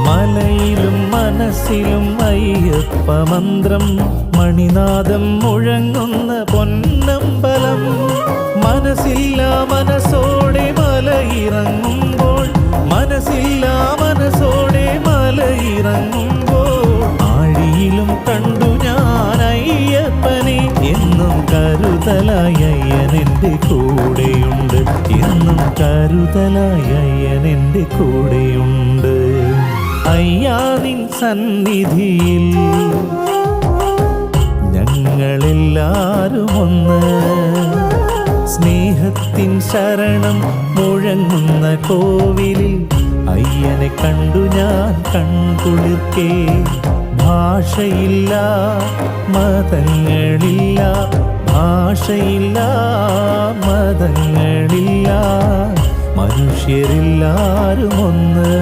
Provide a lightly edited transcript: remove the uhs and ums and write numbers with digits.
മലയിലും മനസ്സിലും അയ്യപ്പ മന്ത്രം, മണിനാദം മുഴങ്ങുന്ന പൊന്നമ്പലം. മനസ്സില്ല മനസ്സോടെ മലയിറങ്ങുമ്പോൾ, മനസ്സില്ല മനസ്സോടെ മലയിറങ്ങുമ്പോൾ, ആഴിയിലും കണ്ടു ഞാൻ അയ്യപ്പനെ. എന്നും കരുതലായി അയ്യൻ എൻ്റെ കൂടെയുണ്ട്, എന്നും കരുതലായി അയ്യൻ എൻ്റെ കൂടെയുണ്ട്. അയ്യാ നിൻ സന്നിധിയിൽ ഞങ്ങളെല്ലാരും ഒന്ന്, സ്നേഹത്തിൻ ശരണം മുഴങ്ങുന്ന കോവിലിൽ അയ്യനെ കണ്ടു ഞാൻ കൺകുളിർക്കേ. ഭാഷയില്ല മതങ്ങളില്ല, ഭാഷയില്ല മതങ്ങളില്ല, മനുഷ്യരെല്ലാരും ഒന്ന്.